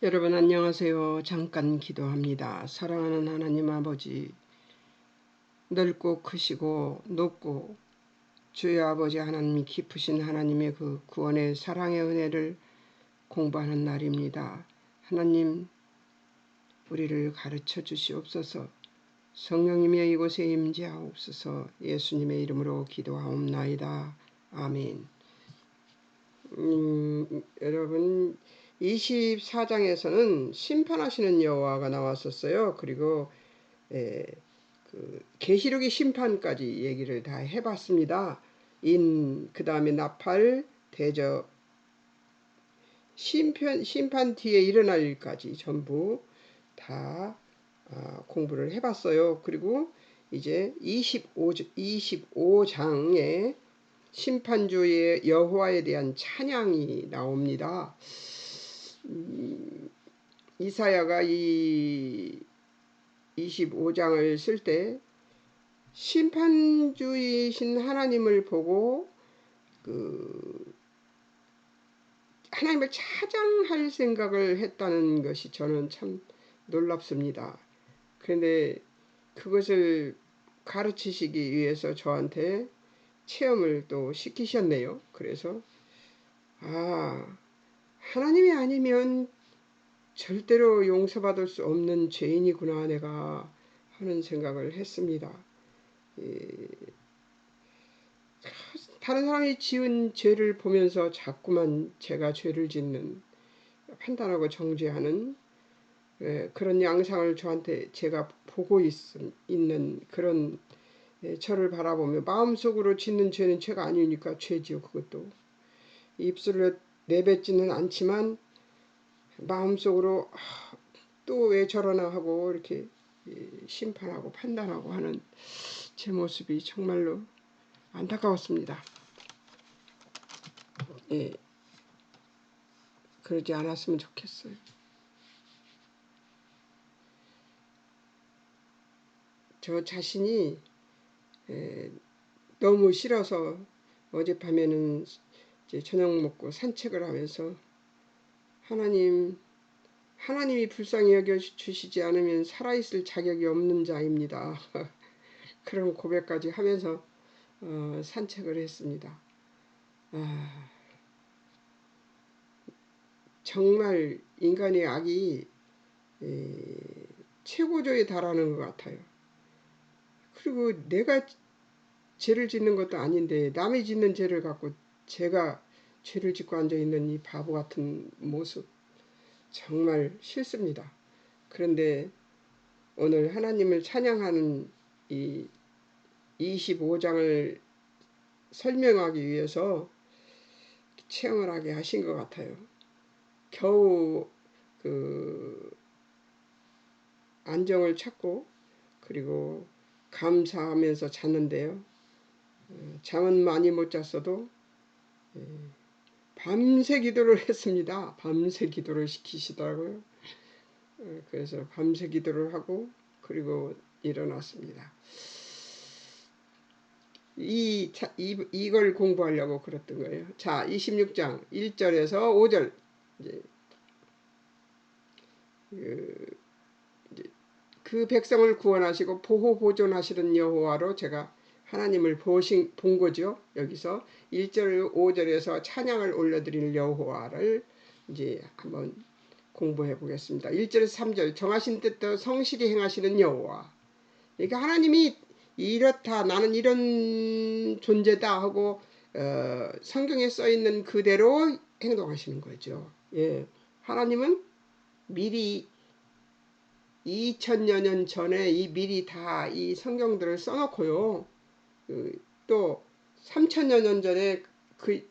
여러분 안녕하세요. 잠깐 기도합니다. 사랑하는 하나님 아버지, 넓고 크시고 높고 주의 아버지 하나님이 깊으신 하나님의 그 구원의 사랑의 은혜를 공부하는 날입니다. 하나님, 우리를 가르쳐 주시옵소서. 성령님의 이곳에 임재하옵소서. 예수님의 이름으로 기도하옵나이다. 아멘. 여러분 24장에서는 심판하시는 여호와가 나왔었어요. 그리고 계시록의 심판까지 얘기를 다 해봤습니다. 그 다음에 나팔, 대저, 심판 뒤에 일어날 일까지 전부 다 공부를 해봤어요. 그리고 이제 25장에 심판주의 여호와에 대한 찬양이 나옵니다. 이사야가 이 25장을 쓸 때 심판주이신 하나님을 보고 하나님을 찬양할 생각을 했다는 것이 저는 참 놀랍습니다. 그런데 그것을 가르치시기 위해서 저한테 체험을 또 시키셨네요. 그래서 하나님이 아니면 절대로 용서받을 수 없는 죄인이구나 내가 하는 생각을 했습니다. 다른 사람이 지은 죄를 보면서 자꾸만 제가 죄를 짓는, 판단하고 정죄하는 그런 양상을 저한테 제가 보고 있는 그런 저를 바라보며 마음속으로 짓는 죄는 죄가 아니니까 죄지요. 그것도 입술로 내뱉지는 않지만 마음속으로 또 왜 저러나 하고 이렇게 심판하고 판단하고 하는 제 모습이 정말로 안타까웠습니다. 그러지 않았으면 좋겠어요. 저 자신이 너무 싫어서 어젯밤에는 이제 저녁 먹고 산책을 하면서 하나님이 불쌍히 여겨주시지 않으면 살아있을 자격이 없는 자입니다. 그런 고백까지 하면서 산책을 했습니다. 정말 인간의 악이 최고조에 달하는 것 같아요. 그리고 내가 죄를 짓는 것도 아닌데 남이 짓는 죄를 갖고 제가 죄를 짓고 앉아있는 이 바보 같은 모습 정말 싫습니다. 그런데 오늘 하나님을 찬양하는 이 25장을 설명하기 위해서 체험을 하게 하신 것 같아요. 겨우 안정을 찾고 그리고 감사하면서 잤는데요. 잠은 많이 못 잤어도 밤새 기도를 했습니다. 밤새 기도를 시키시더라고요. 그래서 밤새 기도를 하고 그리고 일어났습니다. 이걸 공부하려고 그랬던 거예요. 자, 26장 1절에서 5절 그 백성을 구원하시고 보호 보존하시는 여호와로 제가 하나님을 본 거죠. 여기서 1절 5절에서 찬양을 올려드릴 여호와를 이제 한번 공부해 보겠습니다. 1절에서 3절 정하신 뜻대로 성실히 행하시는 여호와. 그러니까 하나님이 이렇다 나는 이런 존재다 하고 성경에 써있는 그대로 행동하시는 거죠. 예, 하나님은 미리 2000여 년 전에 미리 다 이 성경들을 써놓고요. 또 3000여 년 전에 그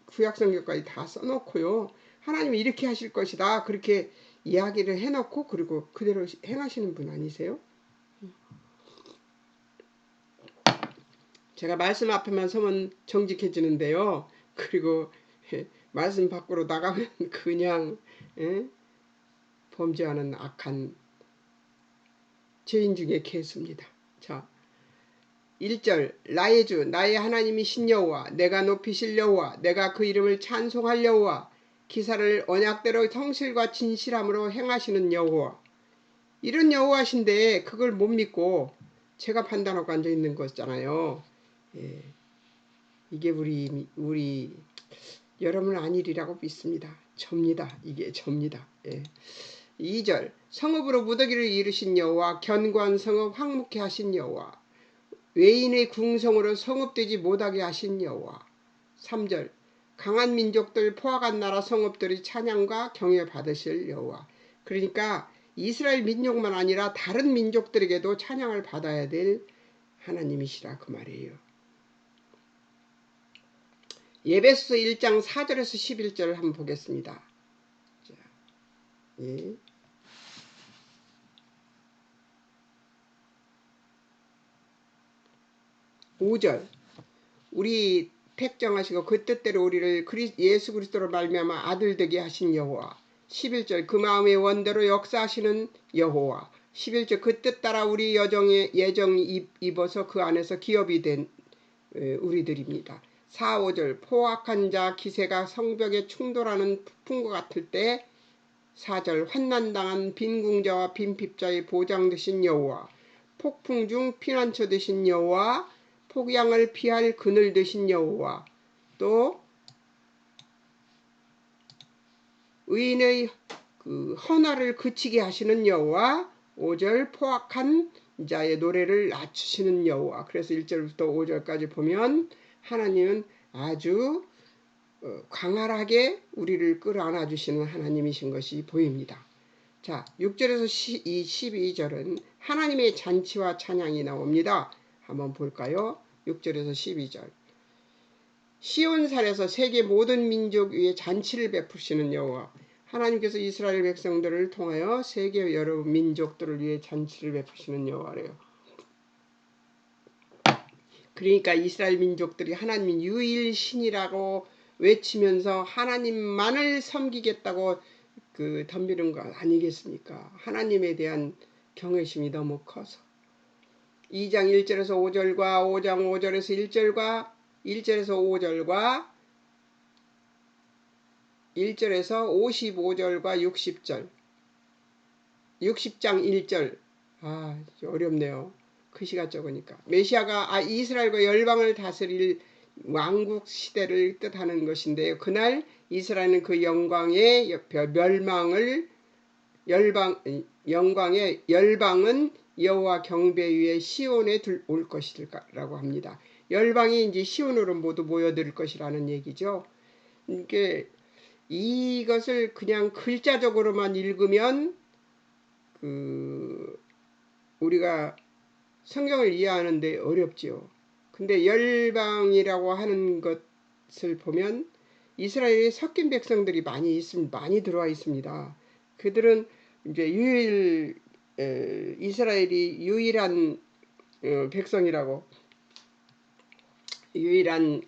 구약성경까지 다 써놓고요. 하나님이 이렇게 하실 것이다. 그렇게 이야기를 해놓고 그리고 그대로 행하시는 분 아니세요? 제가 말씀 앞에만 서면 정직해지는데요. 그리고 말씀 밖으로 나가면 그냥 범죄하는 악한 죄인 중에 개수입니다. 자, 1절 나의 주 나의 하나님이신 여호와 내가 높이실 여호와 내가 그 이름을 찬송할 여호와 기사를 언약대로 성실과 진실함으로 행하시는 여호와. 이런 여호와신데 그걸 못 믿고 제가 판단하고 앉아 있는 거잖아요. 예, 이게 우리 여러분 아니리라고 믿습니다. 접니다. 이게 접니다. 예. 2절 성읍으로 무더기를 이루신 여호와, 견고한 성읍 황묵케 하신 여호와, 외인의 궁성으로 성읍되지 못하게 하신 여호와. 3절 강한 민족들, 포악한 나라 성읍들의 찬양과 경외 받으실 여호와. 그러니까 이스라엘 민족만 아니라 다른 민족들에게도 찬양을 받아야 될 하나님이시라 그 말이에요. 예배소 1장 4절에서 11절을 한번 보겠습니다. 자, 예. 5절 우리 택정하시고 그 뜻대로 우리를 예수 그리스도로 말미암아 아들 되게 하신 여호와. 11절 그 마음의 원대로 역사하시는 여호와. 11절 그 뜻 따라 우리 예정 입어서 그 안에서 기업이 된 우리들입니다. 4, 5절 포악한 자 기세가 성벽에 충돌하는 폭풍과 같을 때 4절 환난당한 빈궁자와 빈핍자의 보장 되신 여호와. 폭풍 중 피난처 되신 여호와. 폭양을 피할 그늘 되신 여호와. 또 의인의 그 헌화를 그치게 하시는 여호와. 5절 포악한 자의 노래를 낮추시는 여호와. 그래서 1절부터 5절까지 보면 하나님은 아주 광활하게 우리를 끌어안아 주시는 하나님이신 것이 보입니다. 자, 6절에서 12절은 하나님의 잔치와 찬양이 나옵니다. 한번 볼까요? 6절에서 12절 시온산에서 세계 모든 민족 위에 잔치를 베푸시는 여호와. 하나님께서 이스라엘 백성들을 통하여 세계 여러 민족들을 위해 잔치를 베푸시는 여호와래요. 그러니까 이스라엘 민족들이 하나님 유일신이라고 외치면서 하나님만을 섬기겠다고 덤비는 것 아니겠습니까? 하나님에 대한 경외심이 너무 커서. 2장 1절에서 5절과 5장 5절에서 1절과 1절에서 5절과 1절에서 55절과 60절 60장 1절 어렵네요. 글씨가 적으니까. 메시아가 이스라엘과 열방을 다스릴 왕국 시대를 뜻하는 것인데요. 그날 이스라엘은 그 영광의 열방은 여호와 경배 위에 시온에 올 것이라고 합니다. 열방이 이제 시온으로 모두 모여들 것이라는 얘기죠. 이것을 그냥 글자적으로만 읽으면 우리가 성경을 이해하는데 어렵죠. 근데 열방이라고 하는 것을 보면 이스라엘에 섞인 백성들이 많이 들어와 있습니다. 그들은 이제 이스라엘이 유일한 백성이라고, 유일한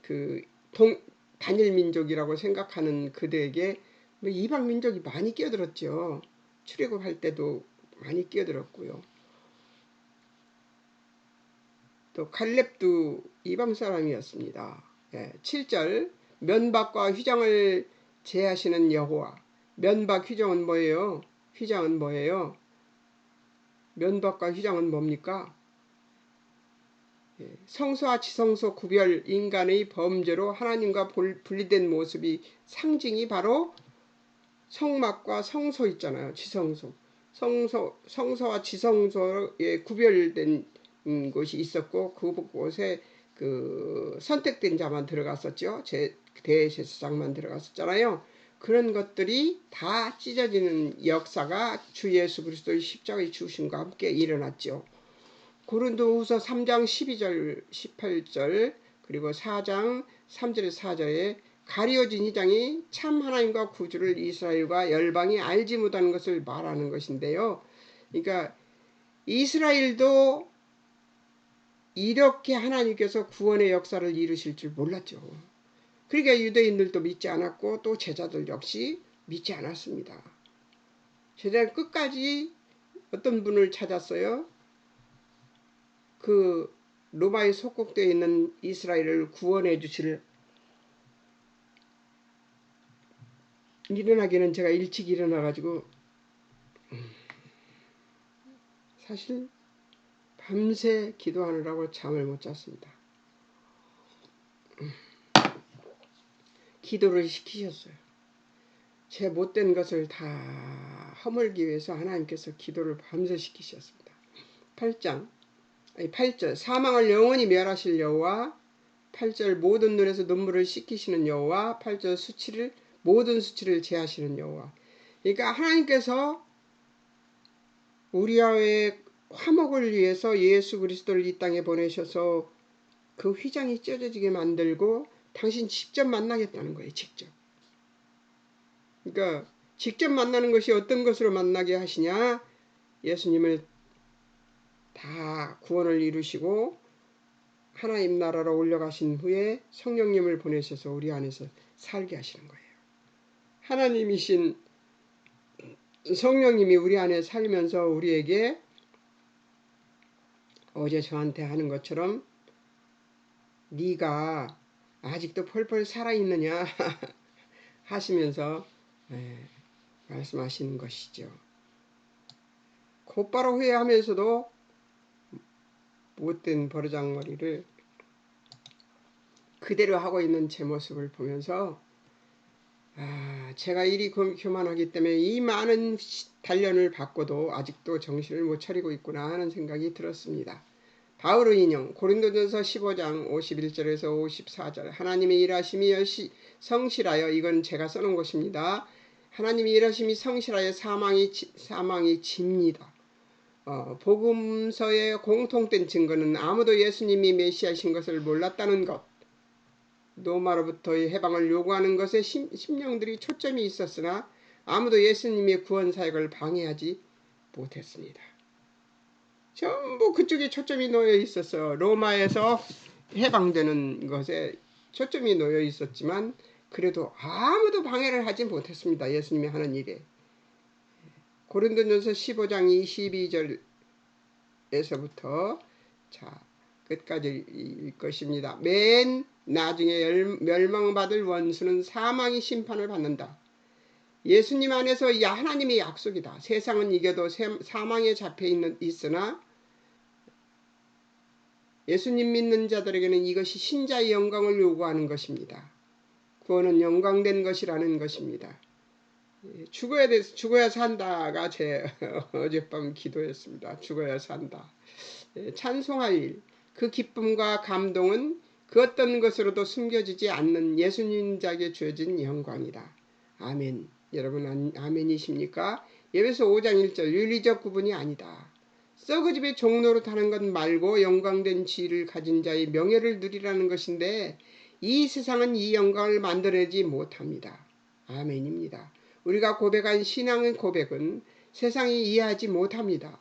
단일 민족이라고 생각하는 그들에게 이방 민족이 많이 끼어들었죠. 출애굽할 때도 많이 끼어들었고요. 또 갈렙도 이방 사람이었습니다. 7절 면박과 휘장을 제하시는 여호와. 면박 휘장은 뭐예요? 휘장은 뭐예요? 면박과 휘장은 뭡니까? 성소와 지성소 구별, 인간의 범죄로 하나님과 분리된 모습이 상징이 바로 성막과 성소 있잖아요. 지성소. 성소와 지성소에 구별된 곳이 있었고 그곳에 선택된 자만 들어갔었죠. 대제사장만 들어갔었잖아요. 그런 것들이 다 찢어지는 역사가 주 예수 그리스도의 십자가의 죽으심과 함께 일어났죠. 고린도후서 3장 12절 18절 그리고 4장 3절에서 4절에 가리워진 이 장이 참 하나님과 구주를 이스라엘과 열방이 알지 못하는 것을 말하는 것인데요. 그러니까 이스라엘도 이렇게 하나님께서 구원의 역사를 이루실 줄 몰랐죠. 그러니까 유대인들도 믿지 않았고 또 제자들 역시 믿지 않았습니다. 제자는 끝까지 어떤 분을 찾았어요? 로마에 속국되어 있는 이스라엘을 구원해 주실 일어나기는 제가 일찍 일어나가지고 사실 밤새 기도하느라고 잠을 못 잤습니다. 기도를 시키셨어요. 제 못된 것을 다 허물기 위해서 하나님께서 기도를 밤새 시키셨습니다. 8절 사망을 영원히 멸하실 여호와, 8절 모든 눈에서 눈물을 씻기시는 여호와, 8절 모든 수치를 제하시는 여호와. 그러니까 하나님께서 우리와의 화목을 위해서 예수 그리스도를 이 땅에 보내셔서 그 휘장이 찢어지게 만들고 당신 직접 만나겠다는 거예요. 직접. 그러니까 직접 만나는 것이 어떤 것으로 만나게 하시냐? 예수님을 다 구원을 이루시고 하나님 나라로 올려가신 후에 성령님을 보내셔서 우리 안에서 살게 하시는 거예요. 하나님이신 성령님이 우리 안에 살면서 우리에게 어제 저한테 하는 것처럼 네가 아직도 펄펄 살아있느냐 하시면서 말씀하시는 것이죠. 곧바로 후회하면서도 못된 버르장머리를 그대로 하고 있는 제 모습을 보면서 제가 이리 교만하기 때문에 이 많은 단련을 받고도 아직도 정신을 못 차리고 있구나 하는 생각이 들었습니다. 바울의 인용 고린도전서 15장 51절에서 54절 하나님의 일하심이 성실하여 이건 제가 써놓은 것입니다. 하나님의 일하심이 성실하여 사망이 집니다. 복음서의 공통된 증거는 아무도 예수님이 메시아신 것을 몰랐다는 것, 로마로부터의 해방을 요구하는 것에 심령들이 초점이 있었으나 아무도 예수님의 구원 사역을 방해하지 못했습니다. 전부 그쪽에 초점이 놓여 있어서 로마에서 해방되는 것에 초점이 놓여 있었지만 그래도 아무도 방해를 하지 못했습니다. 예수님이 하는 일에. 고린도전서 15장 22절에서부터 자 끝까지 읽을 것입니다. 맨 나중에 멸망받을 원수는 사망의 심판을 받는다. 예수님 안에서 하나님의 약속이다. 세상은 이겨도 사망에 잡혀 있으나 예수님 믿는 자들에게는 이것이 신자의 영광을 요구하는 것입니다. 구원은 영광된 것이라는 것입니다. 죽어야 산다가 제 어젯밤 기도였습니다. 죽어야 산다. 찬송할 일, 그 기쁨과 감동은 그 어떤 것으로도 숨겨지지 않는 예수님 자에게 주어진 영광이다. 아멘. 여러분 아멘이십니까? 에베소 5장 1절 윤리적 구분이 아니다. 썩어집의 종로로 타는 것 말고 영광된 지위를 가진 자의 명예를 누리라는 것인데 이 세상은 이 영광을 만들어내지 못합니다. 아멘입니다. 우리가 고백한 신앙의 고백은 세상이 이해하지 못합니다.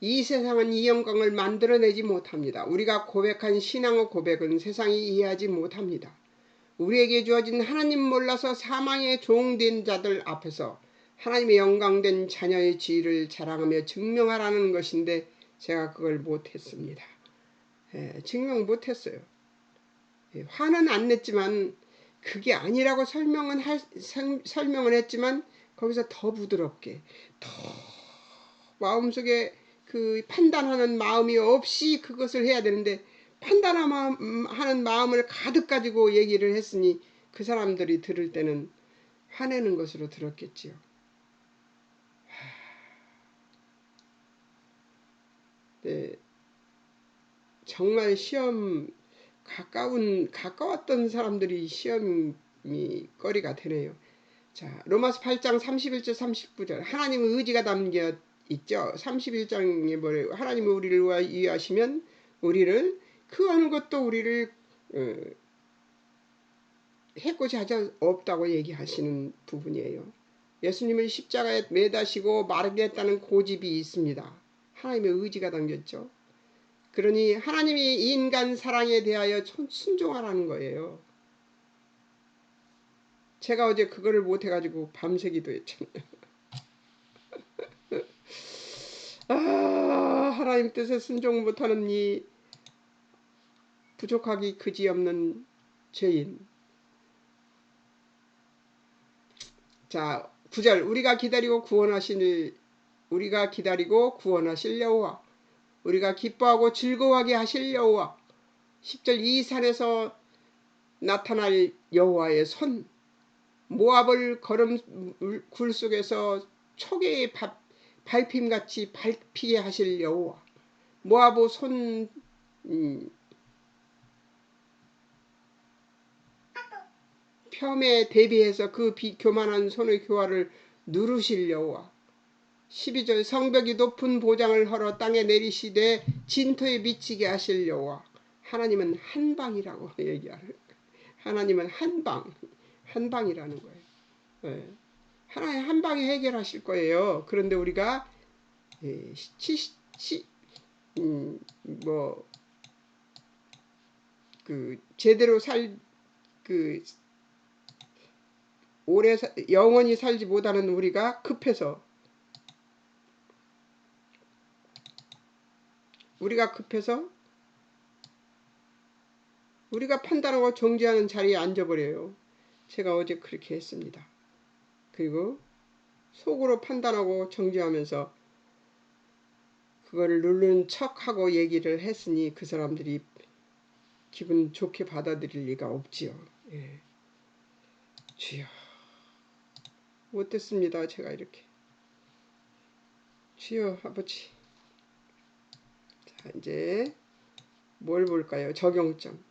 이 세상은 이 영광을 만들어내지 못합니다. 우리가 고백한 신앙의 고백은 세상이 이해하지 못합니다. 우리에게 주어진 하나님 몰라서 사망의 종된 자들 앞에서 하나님의 영광된 자녀의 지위를 자랑하며 증명하라는 것인데 제가 그걸 못했습니다. 증명 못했어요. 화는 안 냈지만 그게 아니라고 설명을 했지만 거기서 더 부드럽게 더 마음속에 그 판단하는 마음이 없이 그것을 해야 되는데 판단하는 마음을 가득 가지고 얘기를 했으니 그 사람들이 들을 때는 화내는 것으로 들었겠지요. 네, 정말 시험 가까웠던 사람들이 시험이 거리가 되네요. 자, 로마서 8장 31절 39절 하나님의 의지가 담겨 있죠. 31장에 뭐래요? 하나님이 우리를 위하시면 우리를 그 어느 것도 우리를 해코지 하지 없다고 얘기하시는 부분이에요. 예수님을 십자가에 매다시고 마르겠다는 고집이 있습니다. 하나님의 의지가 담겼죠. 그러니 하나님이 인간 사랑에 대하여 순종하라는 거예요. 제가 어제 그거를 못해가지고 밤새 기도했잖아요. 하나님 뜻에 순종 못하는 이 부족하기 그지없는 죄인. 자, 9절 우리가 기다리고 구원하실 여호와, 우리가 기뻐하고 즐거워하게 하실 여호와. 10절 이 산에서 나타날 여호와의 손, 모압을 굴 속에서 초계의 밟힘같이 밟히게 하실 여호와. 모압의 손 폄에 대비해서 그 교만한 손의 교활을 누르실 여호와. 12절 성벽이 높은 보장을 헐어 땅에 내리시되 진토에 미치게 하실 여호와. 하나님은 한방이라고 얘기하는 거예요. 하나님은 한방이라는 거예요. 네. 하나님 한방에 해결하실 거예요. 그런데 우리가 제대로 오래 영원히 살지 못하는 우리가 급해서 우리가 판단하고 정죄하는 자리에 앉아버려요. 제가 어제 그렇게 했습니다. 그리고 속으로 판단하고 정죄하면서 그거를 누르는 척하고 얘기를 했으니 그 사람들이 기분 좋게 받아들일 리가 없지요. 예. 주여, 못됐습니다. 제가 이렇게. 주여 아버지. 자, 이제 뭘 볼까요? 적용점.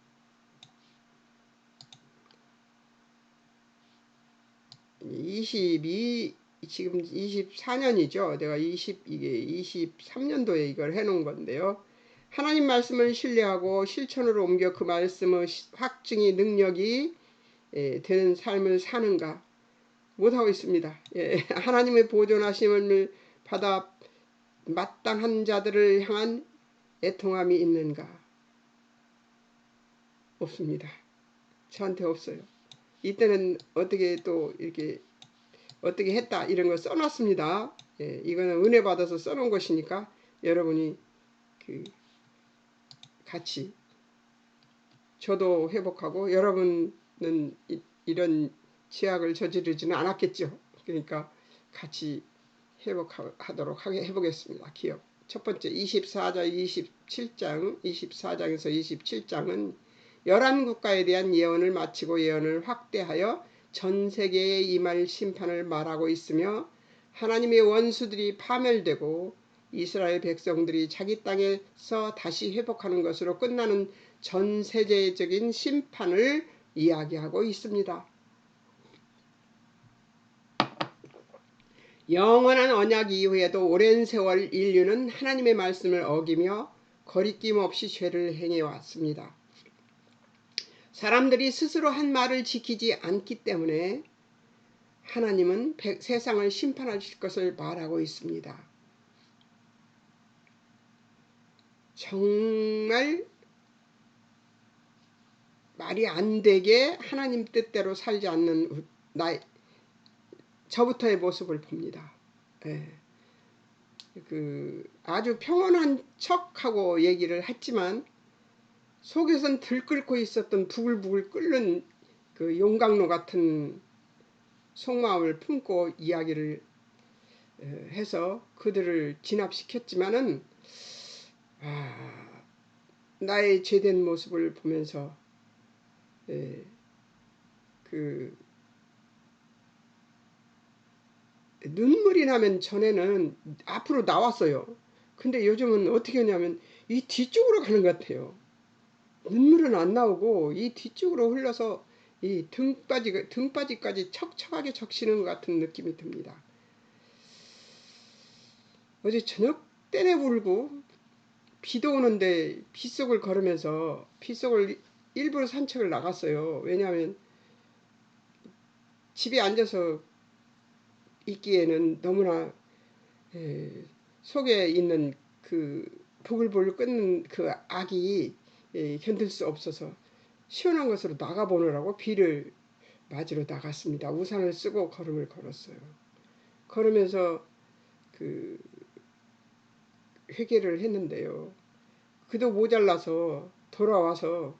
지금 24년이죠. 내가 이게 23년도에 이걸 해놓은 건데요. 하나님 말씀을 신뢰하고 실천으로 옮겨 그 말씀의 확증이 능력이 되는 삶을 사는가? 못하고 있습니다. 하나님의 보존하심을 받아 마땅한 자들을 향한 애통함이 있는가? 없습니다. 저한테 없어요. 이때는 어떻게 또 이렇게 어떻게 했다 이런 거 써놨습니다. 이거는 은혜 받아서 써놓은 것이니까 여러분이 같이 저도 회복하고 여러분은 이런 죄악을 저지르지는 않았겠죠. 그러니까 같이 회복하도록 해보겠습니다. 기억. 첫 번째 24장에서 27장은 11국가에 대한 예언을 마치고 예언을 확대하여 전 세계에 임할 심판을 말하고 있으며 하나님의 원수들이 파멸되고 이스라엘 백성들이 자기 땅에서 다시 회복하는 것으로 끝나는 전 세계적인 심판을 이야기하고 있습니다. 영원한 언약 이후에도 오랜 세월 인류는 하나님의 말씀을 어기며 거리낌 없이 죄를 행해왔습니다. 사람들이 스스로 한 말을 지키지 않기 때문에 하나님은 세상을 심판하실 것을 말하고 있습니다. 정말 말이 안 되게 하나님 뜻대로 살지 않는 저부터의 모습을 봅니다. 아주 평온한 척하고 얘기를 했지만 속에선 들끓고 있었던 부글부글 끓는 그 용광로 같은 속마음을 품고 이야기를 해서 그들을 진압시켰지만은 나의 죄된 모습을 보면서 눈물이 나면 전에는 앞으로 나왔어요. 근데 요즘은 어떻게 하냐면 이 뒤쪽으로 가는 것 같아요. 눈물은 안 나오고 이 뒤쪽으로 흘러서 이 등바지까지 척척하게 적시는 것 같은 느낌이 듭니다. 어제 저녁 때내 불고 비도 오는데 빗속을 걸으면서 빗속을 일부러 산책을 나갔어요. 왜냐하면 집에 앉아서 있기에는 너무나 속에 있는 그 부글부글 끓는 그 악이 견딜 수 없어서 시원한 것으로 나가보느라고 비를 맞으러 나갔습니다. 우산을 쓰고 걸음을 걸었어요. 걸으면서 회개를 했는데요. 그도 모자라서 돌아와서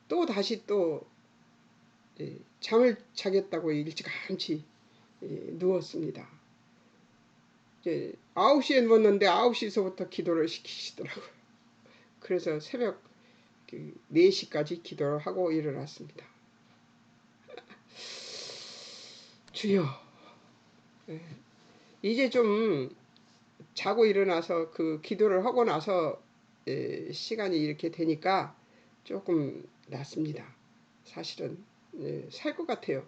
또 다시 또 잠을 자겠다고 일찌감치 누웠습니다. 9시에 누웠는데 9시서부터 기도를 시키시더라고요. 그래서 새벽 4시까지 기도를 하고 일어났습니다. 주여, 이제 좀 자고 일어나서 그 기도를 하고 나서 시간이 이렇게 되니까 조금 낫습니다. 사실은 살 것 같아요.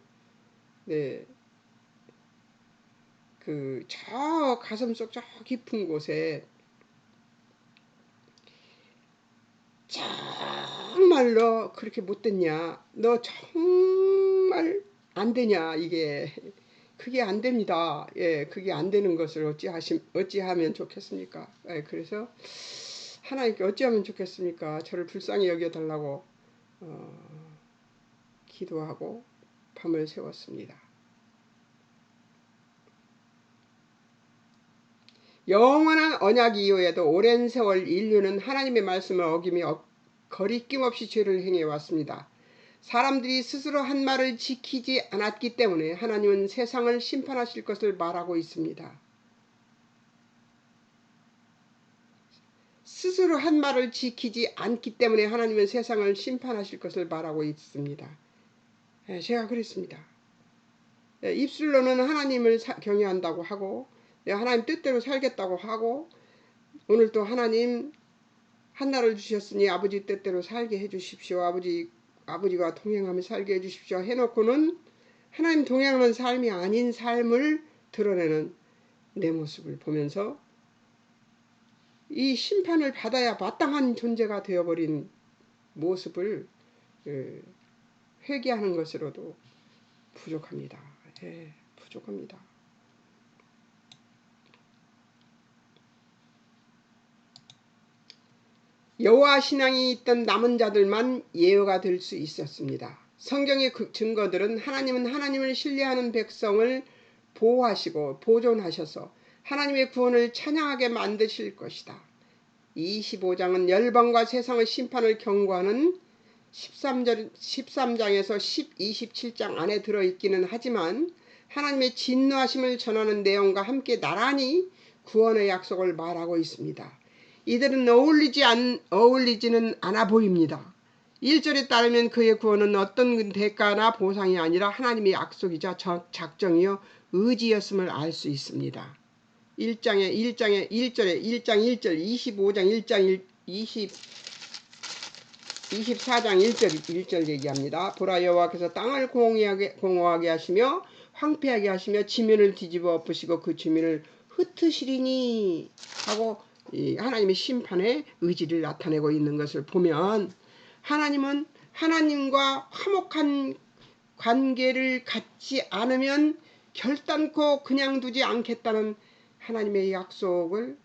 네, 그 저 가슴속 저 깊은 곳에 정말로 그렇게 못됐냐? 너 정말 안 되냐? 이게 그게 안 됩니다. 예, 그게 안 되는 것을 어찌하면 좋겠습니까? 예, 그래서 하나님께 어찌하면 좋겠습니까? 저를 불쌍히 여겨달라고 기도하고 밤을 새웠습니다. 영원한 언약 이후에도 오랜 세월 인류는 하나님의 말씀을 어기며 거리낌 없이 죄를 행해왔습니다. 사람들이 스스로 한 말을 지키지 않았기 때문에 하나님은 세상을 심판하실 것을 말하고 있습니다. 스스로 한 말을 지키지 않기 때문에 하나님은 세상을 심판하실 것을 말하고 있습니다. 제가 그랬습니다. 입술로는 하나님을 경외한다고 하고 하나님 뜻대로 살겠다고 하고 오늘 또 하나님 한나를 주셨으니 아버지 뜻대로 살게 해주십시오. 아버지와 동행하며 살게 해주십시오. 해놓고는 하나님 동행하는 삶이 아닌 삶을 드러내는 내 모습을 보면서 이 심판을 받아야 마땅한 존재가 되어버린 모습을 회개하는 것으로도 부족합니다. 부족합니다. 여호와 신앙이 있던 남은 자들만 예외가 될 수 있었습니다. 성경의 증거들은 하나님은 하나님을 신뢰하는 백성을 보호하시고 보존하셔서 하나님의 구원을 찬양하게 만드실 것이다. 25장은 열방과 세상의 심판을 경고하는 13장에서 27장 안에 들어있기는 하지만 하나님의 진노하심을 전하는 내용과 함께 나란히 구원의 약속을 말하고 있습니다. 이들은 어울리지는 않아 보입니다. 1절에 따르면 그의 구원은 어떤 대가나 보상이 아니라 하나님의 약속이자 작정이요 의지였음을 알 수 있습니다. 1장 1절, 25장 1장 24장 1절 얘기합니다. 보라 여호와께서 땅을 공허하게 하시며 황폐하게 하시며 지면을 뒤집어 엎으시고 그 지면을 흩으시리니 하고 하나님의 심판의 의지를 나타내고 있는 것을 보면 하나님은 하나님과 화목한 관계를 갖지 않으면 결단코 그냥 두지 않겠다는 하나님의 약속을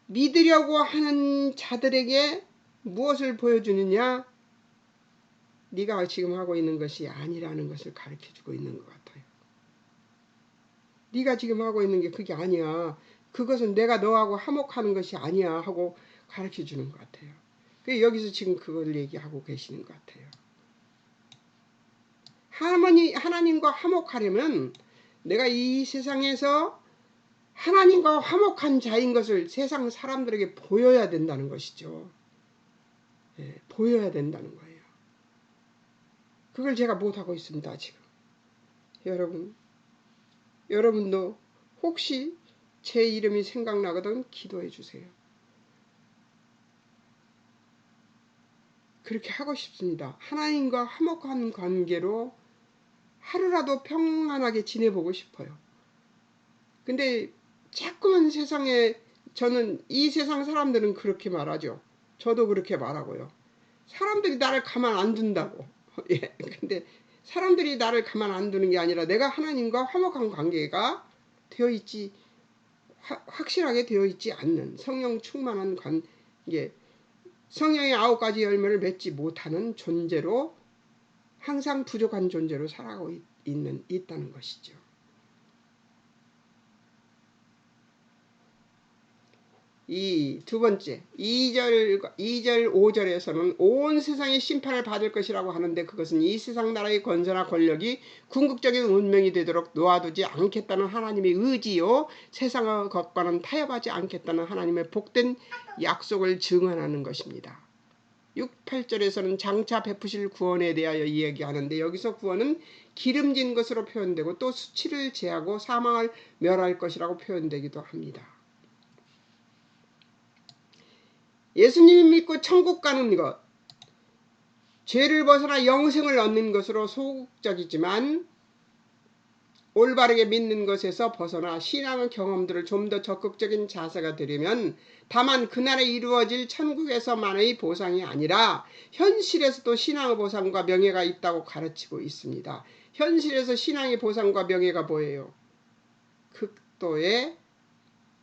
믿으려고 하는 자들에게 무엇을 보여주느냐? 네가 지금 하고 있는 것이 아니라는 것을 가르쳐주고 있는 것 같아요. 네가 지금 하고 있는 게 그게 아니야. 그것은 내가 너하고 화목하는 것이 아니야 하고 가르쳐주는 것 같아요. 여기서 지금 그걸 얘기하고 계시는 것 같아요. 하나님과 화목하려면 내가 이 세상에서 하나님과 화목한 자인 것을 세상 사람들에게 보여야 된다는 것이죠. 보여야 된다는 거예요. 그걸 제가 못하고 있습니다. 지금. 여러분도 혹시 제 이름이 생각나거든 기도해 주세요. 그렇게 하고 싶습니다. 하나님과 화목한 관계로 하루라도 평안하게 지내보고 싶어요. 근데 자꾸만 세상에 저는 이 세상 사람들은 그렇게 말하죠. 저도 그렇게 말하고요. 사람들이 나를 가만 안 둔다고. 근데 사람들이 나를 가만 안 두는 게 아니라 내가 하나님과 화목한 관계가 되어 있지 확실하게 되어 있지 않는 성령 충만한 관계, 성령의 9가지 열매를 맺지 못하는 존재로 항상 부족한 존재로 살아가고 있다는 것이죠. 이 두 번째 2절 5절에서는 온 세상이 심판을 받을 것이라고 하는데 그것은 이 세상 나라의 권세나 권력이 궁극적인 운명이 되도록 놓아두지 않겠다는 하나님의 의지요. 세상의 것과는 타협하지 않겠다는 하나님의 복된 약속을 증언하는 것입니다. 6, 8절에서는 장차 베푸실 구원에 대하여 이야기하는데 여기서 구원은 기름진 것으로 표현되고 또 수치를 제하고 사망을 멸할 것이라고 표현되기도 합니다. 예수님을 믿고 천국 가는 것, 죄를 벗어나 영생을 얻는 것으로 소극적이지만 올바르게 믿는 것에서 벗어나 신앙의 경험들을 좀 더 적극적인 자세가 되려면 다만 그날에 이루어질 천국에서만의 보상이 아니라 현실에서도 신앙의 보상과 명예가 있다고 가르치고 있습니다. 현실에서 신앙의 보상과 명예가 뭐예요? 극도의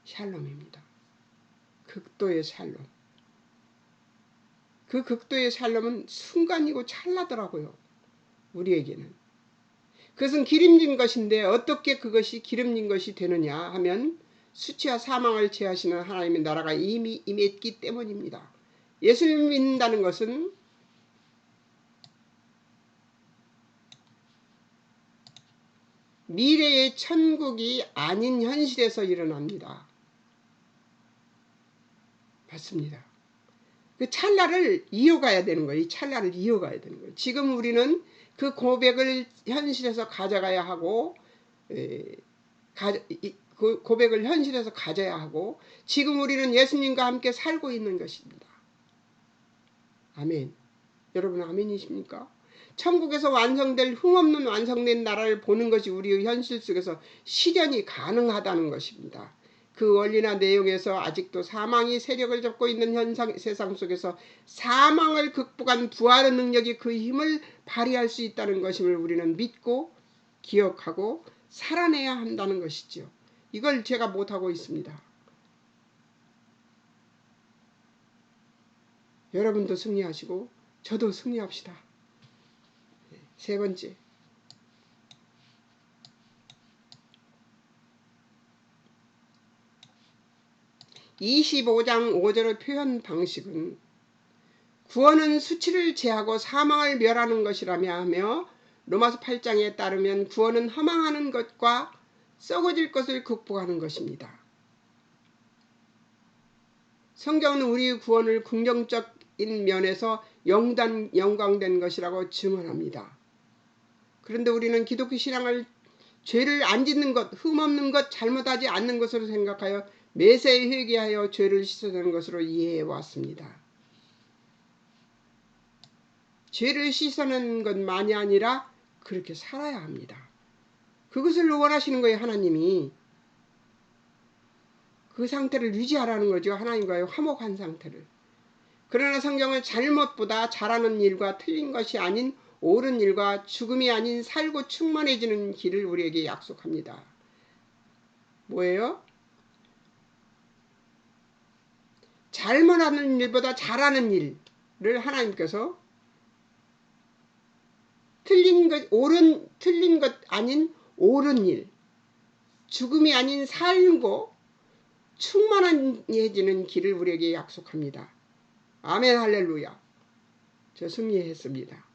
샬롬입니다. 극도의 샬롬. 그 극도의 샬롬은 순간이고 찰나더라고요. 우리에게는. 그것은 기름진 것인데 어떻게 그것이 기름진 것이 되느냐 하면 수치와 사망을 제하시는 하나님의 나라가 이미 임했기 때문입니다. 예수님을 믿는다는 것은 미래의 천국이 아닌 현실에서 일어납니다. 맞습니다. 그 찰나를 이어가야 되는 거예요. 이 찰나를 이어가야 되는 거예요. 지금 우리는 그 고백을 현실에서 가져가야 하고 그 고백을 현실에서 가져야 하고 지금 우리는 예수님과 함께 살고 있는 것입니다. 아멘. 여러분 아멘이십니까? 천국에서 완성될 흠없는 완성된 나라를 보는 것이 우리의 현실 속에서 실현이 가능하다는 것입니다. 그 원리나 내용에서 아직도 사망이 세력을 잡고 있는 세상 속에서 사망을 극복한 부활의 능력이 그 힘을 발휘할 수 있다는 것임을 우리는 믿고 기억하고 살아내야 한다는 것이죠. 이걸 제가 못하고 있습니다. 여러분도 승리하시고 저도 승리합시다. 세 번째, 25장 5절의 표현 방식은 구원은 수치를 제하고 사망을 멸하는 것이라며 하며 로마서 8장에 따르면 구원은 허망하는 것과 썩어질 것을 극복하는 것입니다. 성경은 우리의 구원을 긍정적인 면에서 영광된 것이라고 증언합니다. 그런데 우리는 기독교 신앙을 죄를 안 짓는 것, 흠없는 것, 잘못하지 않는 것으로 생각하여 매사에 회개하여 죄를 씻어내는 것으로 이해해 왔습니다. 죄를 씻어내는 것만이 아니라 그렇게 살아야 합니다. 그것을 원하시는 거예요. 하나님이. 그 상태를 유지하라는 거죠. 하나님과의 화목한 상태를. 그러나 성경은 잘못보다 잘하는 일과 틀린 것이 아닌 옳은 일과 죽음이 아닌 살고 충만해지는 길을 우리에게 약속합니다. 뭐예요? 잘못하는 일보다 잘하는 일을 하나님께서 틀린 것 아닌 옳은 일, 죽음이 아닌 살고 충만해지는 길을 우리에게 약속합니다. 아멘 할렐루야. 저 승리했습니다.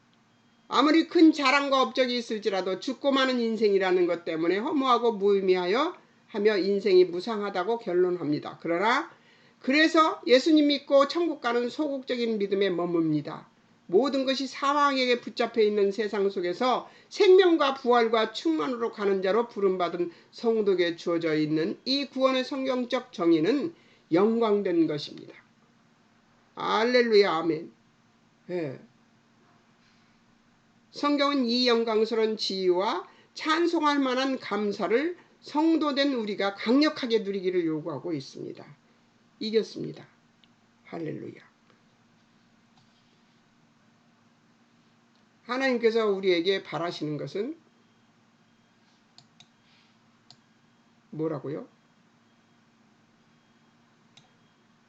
아무리 큰 자랑과 업적이 있을지라도 죽고 마는 인생이라는 것 때문에 허무하고 무의미하여 하며 인생이 무상하다고 결론합니다. 그러나 그래서 예수님 믿고 천국 가는 소극적인 믿음에 머뭅니다. 모든 것이 사망에게 붙잡혀 있는 세상 속에서 생명과 부활과 충만으로 가는 자로 부름받은 성도에게 주어져 있는 이 구원의 성경적 정의는 영광된 것입니다. 할렐루야 아멘. 네. 성경은 이 영광스러운 지위와 찬송할 만한 감사를 성도된 우리가 강력하게 누리기를 요구하고 있습니다. 이겼습니다. 할렐루야. 하나님께서 우리에게 바라시는 것은 뭐라고요?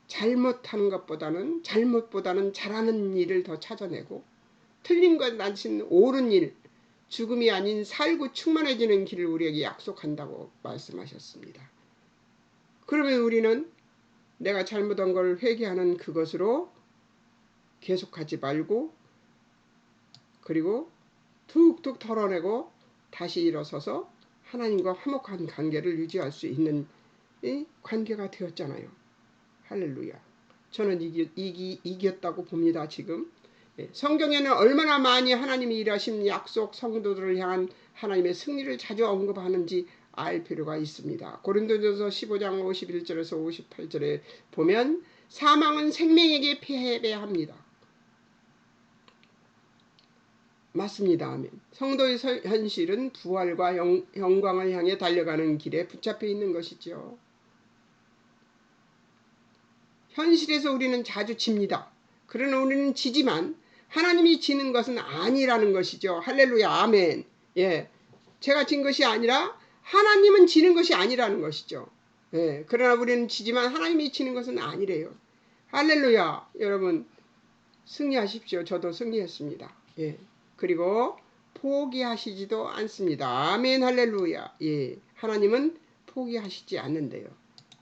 잘못보다는 잘하는 일을 더 찾아내고 틀린 것 아닌 옳은 일, 죽음이 아닌 살고 충만해지는 길을 우리에게 약속한다고 말씀하셨습니다. 그러면 우리는 내가 잘못한 걸 회개하는 그것으로 계속하지 말고, 그리고 툭툭 털어내고 다시 일어서서 하나님과 화목한 관계를 유지할 수 있는 이 관계가 되었잖아요. 할렐루야. 저는 이겼다고 봅니다. 지금. 성경에는 얼마나 많이 하나님이 일하신 약속 성도들을 향한 하나님의 승리를 자주 언급하는지 알 필요가 있습니다. 고린도전서 15장 51절에서 58절에 보면 사망은 생명에게 패배합니다. 맞습니다. 아멘. 성도의 현실은 부활과 영광을 향해 달려가는 길에 붙잡혀 있는 것이죠. 현실에서 우리는 자주 집니다. 그러나 우리는 지지만 하나님이 지는 것은 아니라는 것이죠. 할렐루야. 아멘. 예. 제가 진 것이 아니라 하나님은 지는 것이 아니라는 것이죠. 예. 그러나 우리는 지지만 하나님이 지는 것은 아니래요. 할렐루야. 여러분 승리하십시오. 저도 승리했습니다. 예. 그리고 포기하시지도 않습니다. 아멘. 할렐루야. 예. 하나님은 포기하시지 않는데요.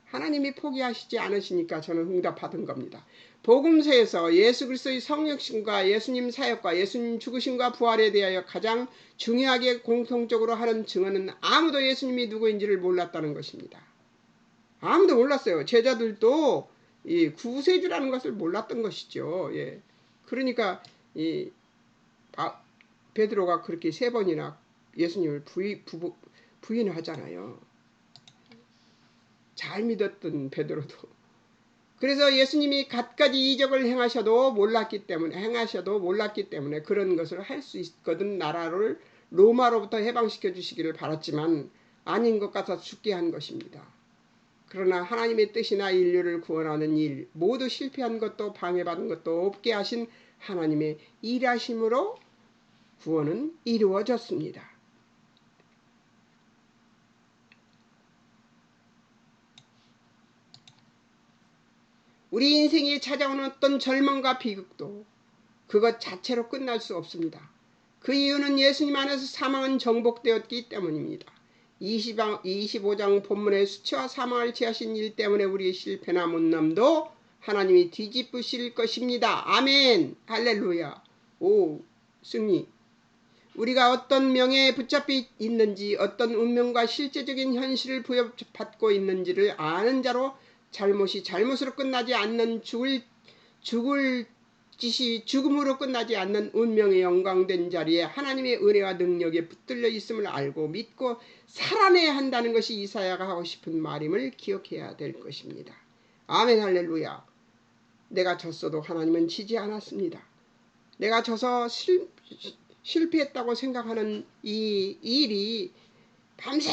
하나님이 포기하시지 않으시니까 저는 응답받은 겁니다. 복음서에서 예수 그리스도의 성육신과 예수님 사역과 예수님 죽으심과 부활에 대하여 가장 중요하게 공통적으로 하는 증언은 아무도 예수님이 누구인지를 몰랐다는 것입니다. 아무도 몰랐어요. 제자들도 이 구세주라는 것을 몰랐던 것이죠. 예. 그러니까 이 베드로가 그렇게 3번이나 예수님을 부인하잖아요. 잘 믿었던 베드로도. 그래서 예수님이 갖가지 이적을 행하셔도 몰랐기 때문에 그런 것을 할 수 있거든 나라를 로마로부터 해방시켜 주시기를 바랐지만 아닌 것 같아서 죽게 한 것입니다. 그러나 하나님의 뜻이나 인류를 구원하는 일 모두 실패한 것도 방해받은 것도 없게 하신 하나님의 일하심으로 구원은 이루어졌습니다. 우리 인생에 찾아오는 어떤 절망과 비극도 그것 자체로 끝날 수 없습니다. 그 이유는 예수님 안에서 사망은 정복되었기 때문입니다. 25장 본문의 수치와 사망을 취하신 일 때문에 우리의 실패나 못남도 하나님이 뒤집으실 것입니다. 아멘. 할렐루야. 오, 승리. 우리가 어떤 명예에 붙잡혀 있는지 어떤 운명과 실제적인 현실을 부여받고 있는지를 아는 자로 잘못이 잘못으로 끝나지 않는 죽을 짓이 죽음으로 끝나지 않는 운명의 영광된 자리에 하나님의 은혜와 능력에 붙들려 있음을 알고 믿고 살아내야 한다는 것이 이사야가 하고 싶은 말임을 기억해야 될 것입니다. 아멘. 할렐루야. 내가 졌어도 하나님은 지지 않았습니다. 내가 져서 실패했다고 생각하는 이 일이 밤새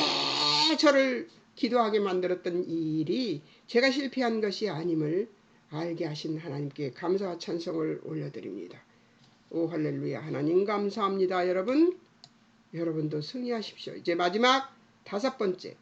저를 기도하게 만들었던 이 일이 제가 실패한 것이 아님을 알게 하신 하나님께 감사와 찬송을 올려드립니다. 오 할렐루야. 하나님 감사합니다. 여러분도 승리하십시오. 이제 마지막 5번째,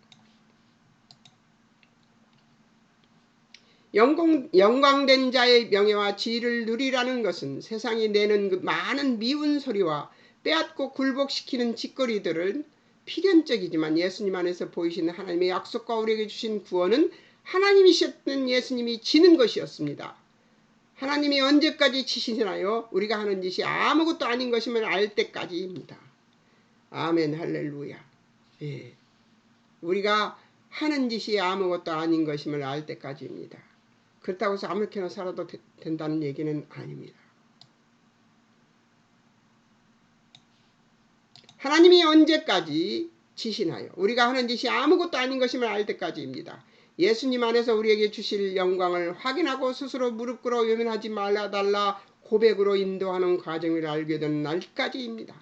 영광된 자의 명예와 지위를 누리라는 것은 세상이 내는 그 많은 미운 소리와 빼앗고 굴복시키는 짓거리들은 필연적이지만 예수님 안에서 보이시는 하나님의 약속과 우리에게 주신 구원은 하나님이셨던 예수님이 지는 것이었습니다. 하나님이 언제까지 치시나요? 우리가 하는 짓이 아무것도 아닌 것임을 알 때까지입니다. 아멘. 할렐루야. 예. 우리가 하는 짓이 아무것도 아닌 것임을 알 때까지입니다. 그렇다고 해서 아무렇게나 살아도 된다는 얘기는 아닙니다. 하나님이 언제까지 지시나요? 우리가 하는 짓이 아무것도 아닌 것임을 알 때까지입니다. 예수님 안에서 우리에게 주실 영광을 확인하고 스스로 무릎 꿇어 외면하지 말아달라 고백으로 인도하는 과정을 알게 된 날까지입니다.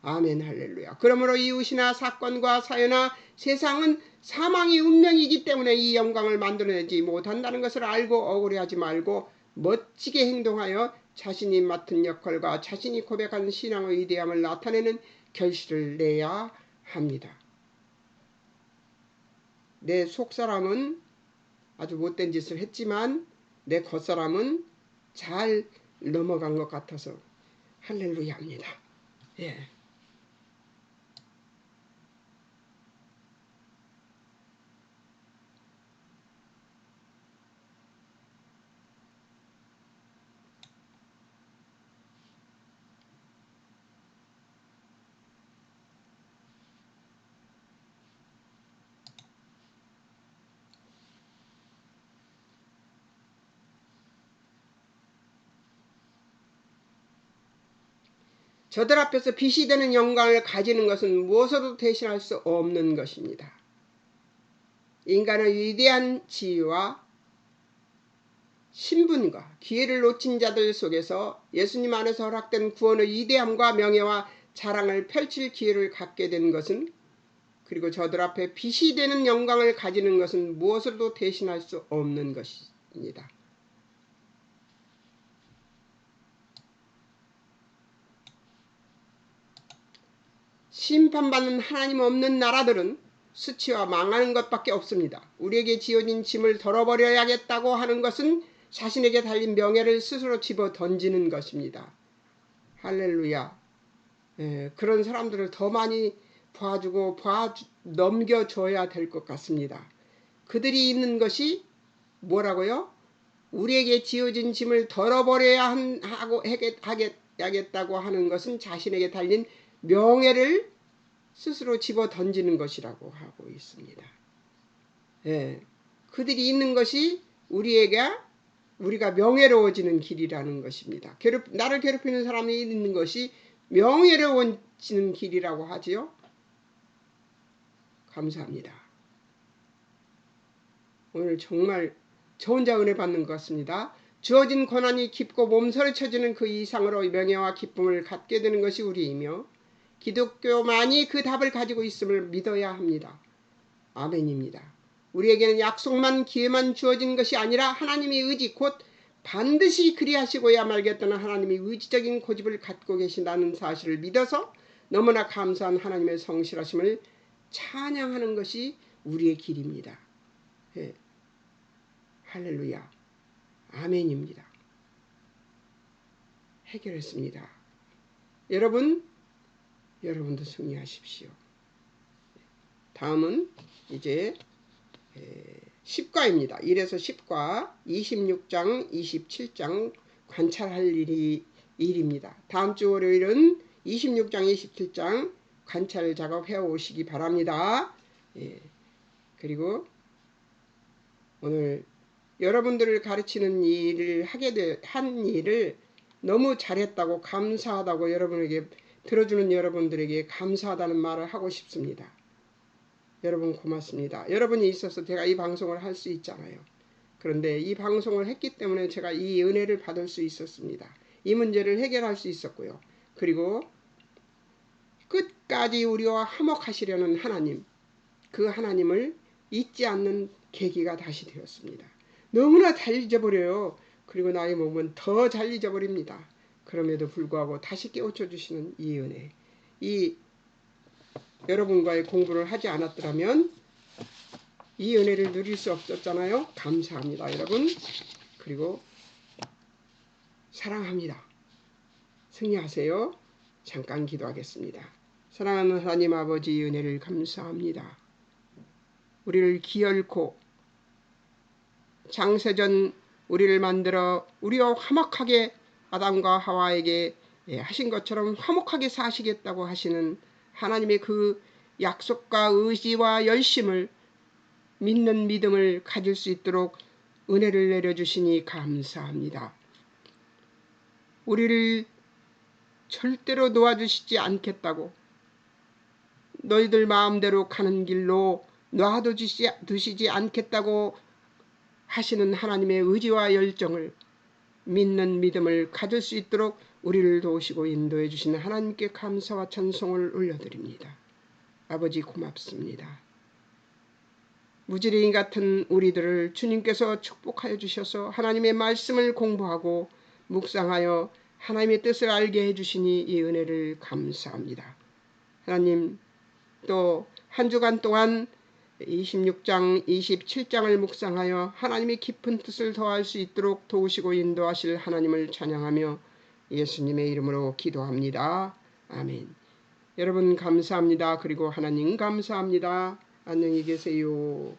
아멘. 할렐루야. 그러므로 이웃이나 사건과 사회나 세상은 사망의 운명이기 때문에 이 영광을 만들어내지 못한다는 것을 알고 억울해하지 말고 멋지게 행동하여 자신이 맡은 역할과 자신이 고백한 신앙의 위대함을 나타내는 결실을 내야 합니다. 내 속사람은 아주 못된 짓을 했지만 내 겉사람은 잘 넘어간 것 같아서 할렐루야 합니다. 예. 저들 앞에서 빛이 되는 영광을 가지는 것은 무엇으로도 대신할 수 없는 것입니다. 인간의 위대한 지위와 신분과 기회를 놓친 자들 속에서 예수님 안에서 허락된 구원의 위대함과 명예와 자랑을 펼칠 기회를 갖게 된 것은, 그리고 저들 앞에 빛이 되는 영광을 가지는 것은 무엇으로도 대신할 수 없는 것입니다. 심판받는 하나님 없는 나라들은 수치와 망하는 것밖에 없습니다. 우리에게 지어진 짐을 덜어버려야겠다고 하는 것은 자신에게 달린 명예를 스스로 집어 던지는 것입니다. 할렐루야. 그런 사람들을 더 많이 봐주고 넘겨줘야 될 것 같습니다. 그들이 있는 것이 뭐라고요? 우리에게 지어진 짐을 덜어버려야 하겠다고 하는 것은 자신에게 달린 명예를 스스로 집어 던지는 것이라고 하고 있습니다. 그들이 있는 것이 우리가 명예로워지는 길이라는 것입니다. 나를 괴롭히는 사람이 있는 것이 명예로워지는 길이라고 하지요. 감사합니다. 오늘 정말 저 혼자 은혜 받는 것 같습니다. 주어진 고난이 깊고 몸서리쳐지는 그 이상으로 명예와 기쁨을 갖게 되는 것이 우리이며, 기독교만이 그 답을 가지고 있음을 믿어야 합니다. 아멘입니다. 우리에게는 약속만 기회만 주어진 것이 아니라 하나님의 의지, 곧 반드시 그리하시고야 말겠다는 하나님의 의지적인 고집을 갖고 계신다는 사실을 믿어서 너무나 감사한 하나님의 성실하심을 찬양하는 것이 우리의 길입니다. 할렐루야. 아멘입니다. 해결했습니다. 여러분도 승리하십시오. 다음은 이제 10과입니다. 1에서 10과 26장 27장 관찰할 일입니다. 다음 주 월요일은 26장 27장 관찰 작업 해오시기 바랍니다. 그리고 오늘 여러분들을 가르치는 일을 한 일을 너무 잘했다고, 감사하다고, 여러분에게 들어주는 여러분들에게 감사하다는 말을 하고 싶습니다. 여러분 고맙습니다. 여러분이 있어서 제가 이 방송을 할 수 있잖아요. 그런데 이 방송을 했기 때문에 제가 이 은혜를 받을 수 있었습니다. 이 문제를 해결할 수 있었고요. 그리고 끝까지 우리와 화목하시려는 하나님, 그 하나님을 잊지 않는 계기가 다시 되었습니다. 너무나 잘 잊어버려요. 그리고 나이 먹으면 더 잘 잊어버립니다. 그럼에도 불구하고 다시 깨우쳐 주시는 이 은혜, 이 여러분과의 공부를 하지 않았더라면 이 은혜를 누릴 수 없었잖아요. 감사합니다, 여러분. 그리고 사랑합니다. 승리하세요. 잠깐 기도하겠습니다. 사랑하는 하나님 아버지, 은혜를 감사합니다. 우리를 기어코 장세전 우리를 만들어 우리와 화목하게 아담과 하와에게 하신 것처럼 화목하게 사시겠다고 하시는 하나님의 그 약속과 의지와 열심을 믿는 믿음을 가질 수 있도록 은혜를 내려주시니 감사합니다. 우리를 절대로 놓아주시지 않겠다고, 너희들 마음대로 가는 길로 놔두시지 않겠다고 하시는 하나님의 의지와 열정을 믿는 믿음을 가질 수 있도록 우리를 도우시고 인도해 주시는 하나님께 감사와 찬송을 올려드립니다. 아버지 고맙습니다. 무지랭이 같은 우리들을 주님께서 축복하여 주셔서 하나님의 말씀을 공부하고 묵상하여 하나님의 뜻을 알게 해주시니 이 은혜를 감사합니다. 하나님, 또 한 주간 동안 26장 27장을 묵상하여 하나님의 깊은 뜻을 더할 수 있도록 도우시고 인도하실 하나님을 찬양하며 예수님의 이름으로 기도합니다. 아멘. 여러분 감사합니다. 그리고 하나님 감사합니다. 안녕히 계세요.